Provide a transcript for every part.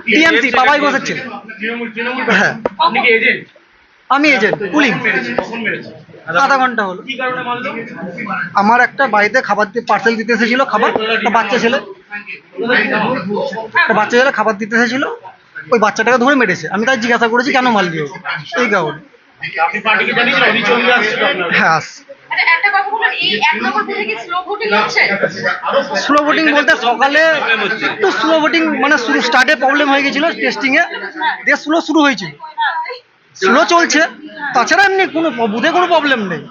TMC বাবাই বসেছিল। হ্যাঁ আমি এজেন্ট পুলিং। আধা ঘন্টা হলো। আমার একটা বাড়িতে খাবার পার্সেল দিতে এসেছিল, খাবার একটা বাচ্চা ছেলে খাবার দিতে এসেছিল, ওই বাচ্চাটাকে ধরে মেরেছে। আমি তাই জিজ্ঞাসা করেছি কেন মারলি, এই কারণে। হ্যাঁ স্লো ভোটিং বলতে সকালে একটু স্লো ভোটিং, মানে শুরু স্টার্টে প্রবলেম হয়ে গেছিল টেস্টিং এ, দিয়ে স্লো শুরু হয়েছিল, স্লো চলছে। তাছাড়া এমনি কোনো বুথে কোনো প্রবলেম নেই।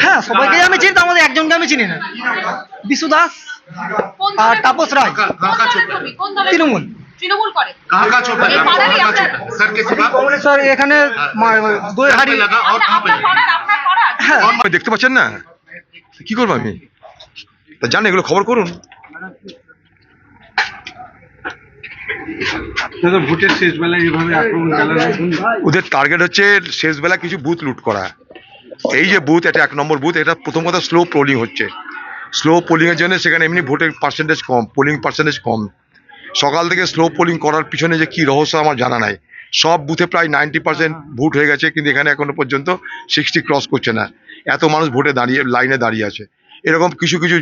হ্যাঁ সবাইকে আমি চিনি, তার মধ্যে একজনকে আমি চিনি না, বিশু দাস আর তাপস রায়, তৃণমূল। স্যার এখানে দইহাড়ি। হ্যাঁ দেখতে পাচ্ছেন না, কি করবো আমি, জানেন এগুলো খবর করুন। ভোটের শেষ বেলায় এভাবে আক্রমণ ওদের টার্গেট হচ্ছে শেষ বেলা কিছু বুথ লুট করা। এই যে বুথ, এটা 1 নম্বর বুথ, এটা প্রথম কথা স্লো পোলিং হচ্ছে। স্লো পোলিং এর জন্য সেখানে এমনি ভোটের পার্সেন্টেজ কম, পোলিং পার্সেন্টেজ কম। সকাল থেকে স্লো পোলিং করার পিছনে যে কি রহস্য আমার জানা নাই। সব বুথে প্রায় 90% ভোট হয়ে গেছে, কিন্তু এখানে এখনো পর্যন্ত 60 ক্রস করছে না। এত মানুষ ভোটে দাঁড়িয়ে লাইনে দাঁড়িয়ে আছে। এরকম কিছু কিছু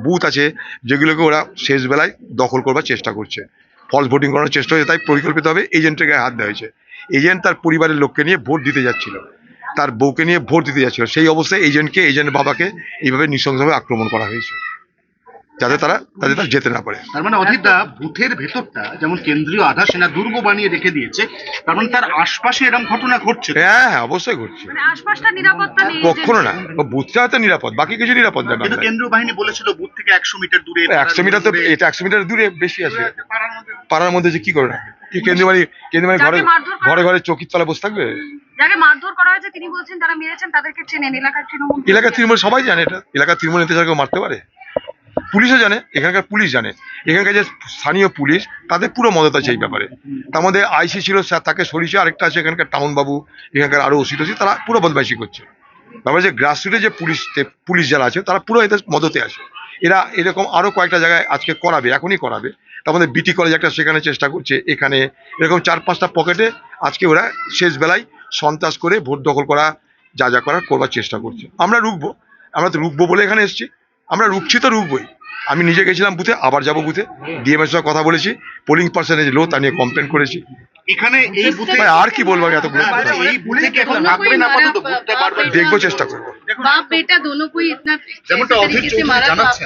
বুথ আছে যেগুলোকে ওরা শেষ বেলায় দখল করবার চেষ্টা করছে, ফলস ভোটিং করার চেষ্টা হয়েছে। তাই পরিকল্পিতভাবে এজেন্টের গায়ে হাত দেওয়া হয়েছে। এজেন্ট তার পরিবারের লোককে নিয়ে ভোট দিতে যাচ্ছিল, তার বউকে নিয়ে ভোট দিতে যাচ্ছিল, সেই অবস্থায় এজেন্ট বাবাকে এইভাবে নৃশংসভাবে আক্রমণ করা হয়েছে, যাতে তারা যেতে না পারে। তার মানে অধীরদা, বুথের ভেতরটা যেমন কেন্দ্রীয় আধা সেনা দুর্গ বানিয়ে রেখে দিয়েছে, তার মানে তার আশপাশে এরকম ঘটনা ঘটছে। হ্যাঁ হ্যাঁ অবশ্যই ঘটছে, কখনো না। বুথটা হয়তো নিরাপদ, বাকি কিছু নিরাপদ না। কিন্তু কেন্দ্রীয় বাহিনী বলেছিল বুথ থেকে 100 মিটার দূরে। 100 মিটার তো, এটা 100 মিটার দূরে বেশি আছে। পাড়ার মধ্যে যে কি করে না, কি কেন্দ্রীয় বাহিনী ঘরে ঘরে চৌকির তলায় বসে থাকবে? যাকে মারধর করা হয়েছে তিনি বলছেন তারা মেরেছেন, তাদেরকে চেনেন, এলাকার তৃণমূল সবাই জানে, এটা এলাকার তৃণমূল নেতা কেউ মারতে পারে? পুলিশও জানে, এখানকার পুলিশ জানে, এখানকার যে স্থানীয় পুলিশ তাদের পুরো মদত আছে এই ব্যাপারে। তার মধ্যে আইসি ছিল, তাকে সরিয়েছে, আরেকটা আছে এখানকার টাউন বাবু, এখানকার আরো ওসি টসি, তারা পুরো বদমাইশি করছে। তারপরে যে গ্রাসরুটে যে পুলিশ যারা আছে তারা পুরো এদের মদতে আসে। এরা এরকম আরো কয়েকটা জায়গায় আজকে করাবে, এখনই করাবে। তার মধ্যে বিটি কলেজ একটা সেখানে চেষ্টা করছে, এখানে এরকম 4-5টা পকেটে আজকে ওরা শেষ বেলায় সন্ত্রাস করে ভোট দখল করা, যা করবার চেষ্টা করছে। আমরা তো রুখবো বলে এখানে এসেছি, আমরা রুখছি তো রুখবই। আমি নিজে গেছিলাম বুথে, আবার যাবো বুথে, ডিএমের সঙ্গে কথা বলেছি, পোলিং পার্সেন্টেজ লো তা নিয়ে কমপ্লেন করেছি। এখানে এই বুথে আর কি বলবো, এতগুলো দেখবো, চেষ্টা করবো। बाप बेटा दोनों को ही इतना যেমনটা অধীর চৌধুরী জানাচ্ছেন।